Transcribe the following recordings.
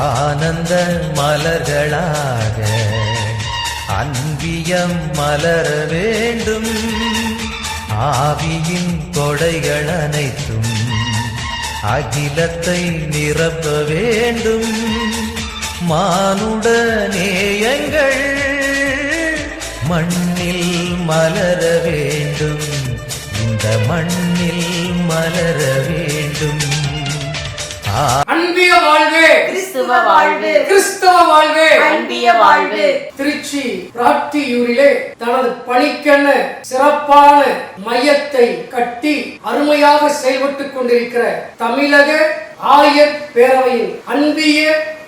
ஆனந்த மலர்களாக அன்பியம் மலர வேண்டும். ஆவியின் கொடைகள் அனைத்தும் அகிலத்தை நிரப்ப வேண்டும். மானுட நேயங்கள் மண்ணில் மலர வேண்டும். இந்த மண்ணில் மலர வேண்டும். அன்பிய வாழ்வே, கிறிஸ்துவ வாழ்வு, கிறிஸ்தவ வாழ்வே, அன்பிய வாழ்வு. திருச்சி பிராட்டியூரிலே தனது பணிக்கென சிறப்பான மையத்தை கட்டி அருமையாக செயல்பட்டுக் கொண்டிருக்கிற தமிழக ஆயர் பேரவையின் அன்பிய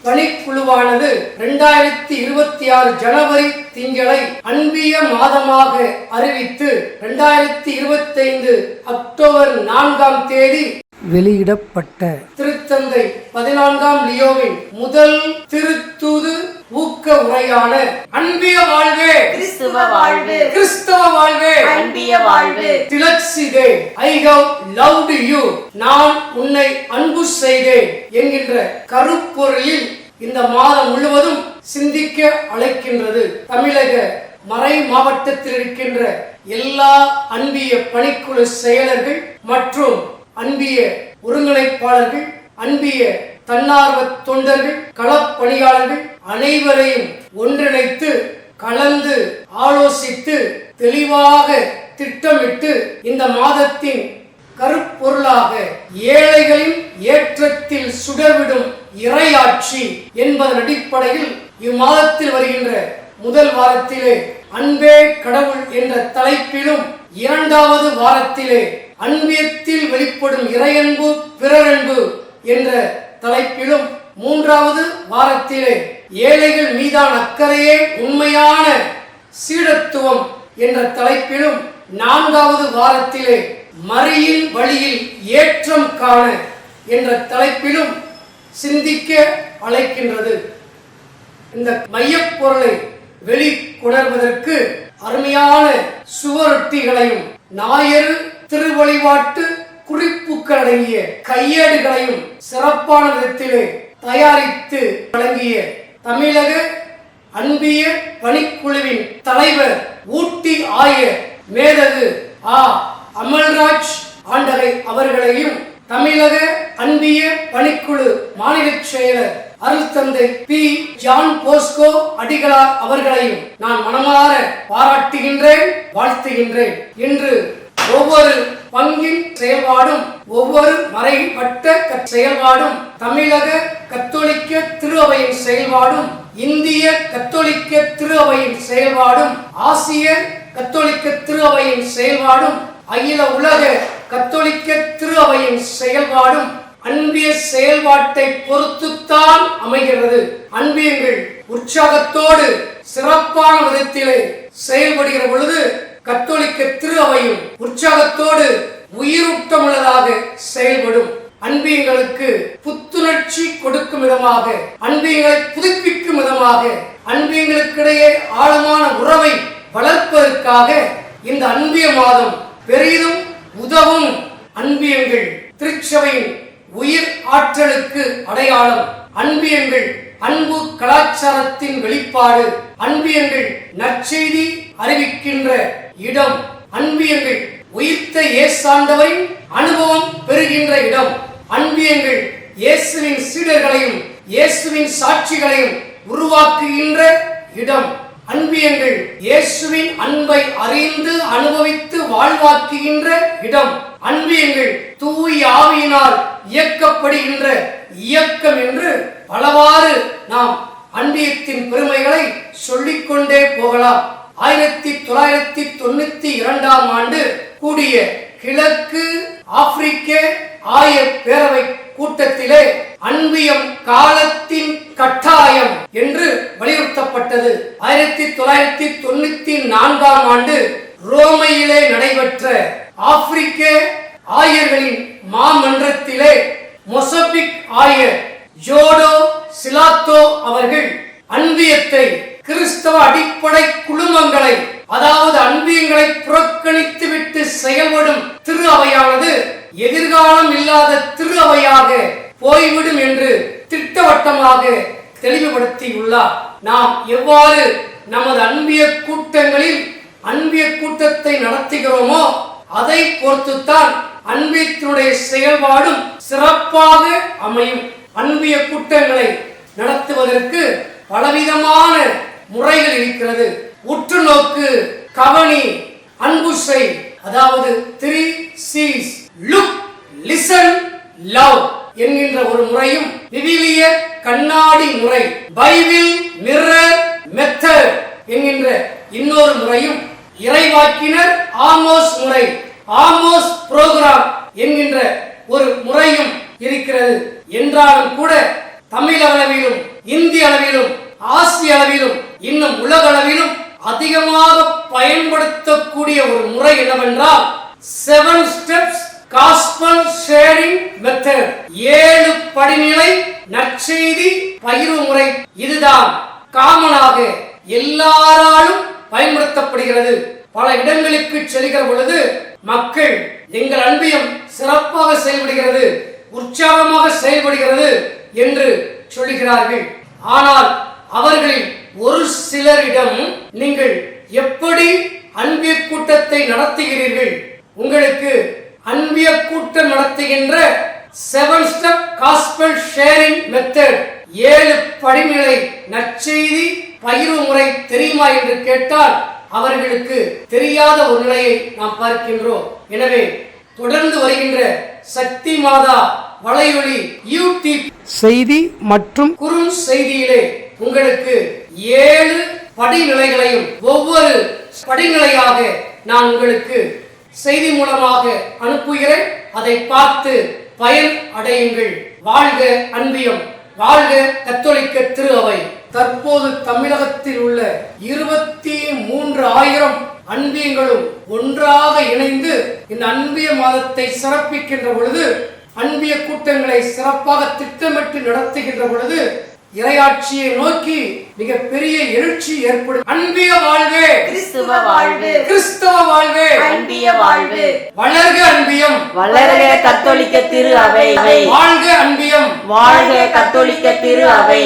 பணிக்குழுவானது 2026 ஜனவரி திங்களை அன்பிய மாதமாக அறிவித்து 2025 அக்டோபர் 4ஆம் தேதி வெளியிடப்பட்ட திருத்தந்தை 14ஆம் லியோவின் முதல் திருத்தூது ஊக்க உரையான அன்பிய வாழ்வே, கிறிஸ்துவ வாழ்வு, கிறிஸ்தவ வாழ்வே, அன்பிய வாழ்வு. திலக்ஷிதே ஐ ஹவ் லவ்ட் யூ, நான் உன்னை அன்பு செய்தேன் என்கின்ற கருப்பொருளில் இந்த மாதம் முழுவதும் சிந்திக்க அழைக்கின்றது. தமிழக மறை மாவட்டத்தில் இருக்கின்ற எல்லா அன்பிய பணிக்குழு செயலர்கள் மற்றும் அன்பிய ஒருங்கிணைப்பாளர்கள், அன்பிய தன்னார்வ தொண்டர்கள், களப்பணியாளர்கள் அனைவரையும் ஒன்றிணைத்து கலந்து ஆலோசித்து தெளிவாக திட்டமிட்டு இந்த மாதத்தின் கருப்பொருளாக ஏழைகளின் ஏற்றத்தில் சுடர்விடும் இறையாட்சி என்பதன் அடிப்படையில் இம்மாதத்தில் வருகின்ற முதல் வாரத்திலே அன்பே கடவுள் என்ற தலைப்பிலும், இரண்டாவது வாரத்திலே அன்பியத்தில் வெளிப்படும் இறையன்பு பிறரன்பு என்ற தலைப்பிலும், மூன்றாவது வாரத்திலே ஏழைகள் மீதான அக்கறையே உண்மையான சீடத்துவம் என்ற தலைப்பிலும், நான்காவது வாரத்திலே மரியின் வழியில் ஏற்றம் காண என்ற தலைப்பிலும் சிந்திக்க அழைக்கின்றது. இந்த மையப்பொருளை வெளிக்கொணர்வதற்கு அருமையான சுவரொட்டிகளையும் ஞாயிறு திருவழிபாட்டு குறிப்புகள் அடங்கிய கையேடுகளையும் சிறப்பான விதத்திலே தயாரித்து வழங்கிய தமிழக அன்பிய பணிக்குழுவின் தலைவர் ஊட்டி ஆயர் மேதகு அமல்ராஜ் ஆண்டகை அவர்களையும், தமிழக அன்பிய பணிக்குழு மாநில செயலர் அருள் தந்தை பி ஜான் போஸ்கோ அடிகளார் அவர்களையும் நான் மனமாற பாராட்டுகின்றேன், வாழ்த்துகின்றேன். இன்று ஒவ்வொரு பங்கின் செயல்பாடும், ஒவ்வொரு மறைவட்ட செயல்பாடும், தமிழக கத்தோலிக்க திருஅவையின் செயல்பாடும், இந்திய கத்தோலிக்க திருஅவையின் செயல்பாடும், ஆசிய கத்தோலிக்க திருஅவையின் செயல்பாடும், அகில உலக கத்தோலிக்க திருஅவையின் செயல்பாடும் அன்பிய செயல்பாட்டை பொறுத்துத்தான் அமைகிறது. அன்பியங்கள் உற்சாகத்தோடு சிறப்பான விதத்திலே செயல்படுகிற பொழுது கத்தோலிக்க திருஅவையும் உற்சாகத்தோடு உயிரூட்டமுள்ளதாக செயல்படும். அன்பியங்களுக்கு புத்துணர்ச்சி கொடுக்கும் விதமாக, அன்பியங்களை புதுப்பிக்கும் விதமாக, அன்பியங்களுக்கிடையே ஆழமான உறவை வளர்ப்பதற்காக இந்த அன்பிய மாதம் பெரிதும் உதவும். அன்பியங்கள் திருச்சபையின் உயிர் ஆற்றலுக்கு அடையாளம். அன்பியங்கள் அன்பு கலாச்சாரத்தின் வெளிப்பாடு. அன்பியங்கள் நற்செய்தி அறிவிக்கின்ற இடம். அன்பியங்கள் உயிர்த்த இயேசாண்டவரின் அனுபவம் பெறுகின்ற இடம். அன்பியங்கள் இயேசுவின் சீடர்களையும் இயேசுவின் சாட்சிகளையும் உருவாக்குகின்ற இடம். அன்பியங்கள் இயேசுவின் அன்பை அறிந்து அனுபவித்து வாழ்வாக்குகின்ற இடம். அன்பியங்கள் தூய ஆவியினால் இயக்கப்படுகின்ற இயக்கம் என்று பலவாறு நாம் அன்பியத்தின் பெருமைகளை சொல்லிக்கொண்டே போகலாம். 1992ஆம் ஆண்டு கூடிய கிழக்கு ஆப்பிரிக்க ஆயர் பேரவை கூட்டத்திலே அன்பியம் காலத்தின் கட்டாயம் என்று வலியுறுத்தப்பட்டது. 1994ஆம் ஆண்டு ரோமையிலே நடைபெற்ற ஆப்பிரிக்க ஆயர்களின் மாமன்றத்திலே மொசம்பிக் ஆயர் ஜோடோ சிலாத்தோ அவர்கள் அன்பியத்தை, கிறிஸ்தவ அடிப்படை குழுமங்களை, அதாவது அன்பியங்களை புறக்கணித்து விட்டு செயல்படும் திரு அவையானது எதிர்காலம் இல்லாத திரு அவையாக போய்விடும் என்று திட்டவட்டமாக தெளிவுபடுத்தியுள்ளார். நாம் எவ்வாறு நமது அன்பிய கூட்டங்களில் அன்பிய கூட்டத்தை நடத்துகிறோமோ அதை பொறுத்துத்தான் அன்பியத்தினுடைய செயல்பாடும் சிறப்பாக அமையும். அன்பிய கூட்டங்களை நடத்துவதற்கு பலவிதமான முறைகள் இருக்கிறது. உற்று நோக்கு, கவனி, அன்பு செய், அதாவது 3 C's லுக், லிசன், லவ் என்கின்ற ஒரு முறையும், விவிலிய கண்ணாடி முறை, பைபிள் மிரர் மெத்தட் என்கின்ற இன்னொரு முறையும், இறைவாக்கினர் ஆமோஸ் முறை, ஆமோஸ் புரோகிராம் என்கின்ற ஒரு முறையும் இருக்கிறது. என்றாலும் கூட தமிழ் அளவிலும் இந்திய அளவிலும் ஆசிய அளவிலும் இன்னும் உலக அளவிலும் அதிகமாக பயன்படுத்தக்கூடிய ஒரு முறை என்னவென்றால் 7 ஸ்டெப்ஸ் காஸ்பல் ஷேரிங் மெத்தட், 7 படிநிலை நற்செய்தி பகிர்வு முறை. இதுதான் காமனாக எல்லாராலும் பயன்படுத்தப்படுகிறது. பல இடங்களுக்கு செல்கிற பொழுது மக்கள் எங்கள் அன்பியம் சிறப்பாக செயல்படுகிறது, உற்சாகமாக செயல்படுகிறது என்று சொல்கிறார்கள். ஆனால் அவர்களில் ஒரு சிலரிடம் நீங்கள் எப்படி அன்பிய கூட்டத்தை நடத்துகிறீர்கள், உங்களுக்கு அன்பிய கூட்டம் நடத்துகின்ற 7 ஸ்டெப் காஸ்பல் ஷேரிங் மெத்தட், 7 படிநிலை நற்செய்தி பகிர்வு முறை தெரியுமா என்று கேட்டால் அவர்களுக்கு தெரியாத ஒரு நிலையை நாம் பார்க்கின்றோம். எனவே தொடர்ந்து வருகின்ற சக்தி மாதா வலையொலி யூடியூப் செய்தி மற்றும் குறும் செய்தியிலே உங்களுக்கு 7 படிநிலைகளையும் ஒவ்வொரு படிநிலையாக நான் உங்களுக்கு செய்தி மூலமாக அனுப்புகிறேன். அதை பார்த்து பயன் அடையுங்கள். வாழ்க அன்பியம், வாழ்க கத்தோலிக்க திரு அவை. தற்போது தமிழகத்தில் உள்ள 23,000 அன்பியங்களும் ஒன்றாக இணைந்து இந்த அன்பிய மாதத்தை சிறப்பிக்கின்ற பொழுது, அன்பிய கூட்டங்களை சிறப்பாக திட்டமிட்டு நடத்துகின்ற பொழுது இறையாட்சியை நோக்கி மிக பெரிய எழுச்சி ஏற்படும். அன்பிய வாழ்வே, கிறிஸ்துவ வாழ்வு, கிறிஸ்தவ வாழ்வே, அன்பிய வாழ்வு. வளர்க அன்பியம், வளர்க கத்தோலிக்க திரு அவை. வாழ்க அன்பியம், வாழ்க கத்தோலிக்க திரு அவை.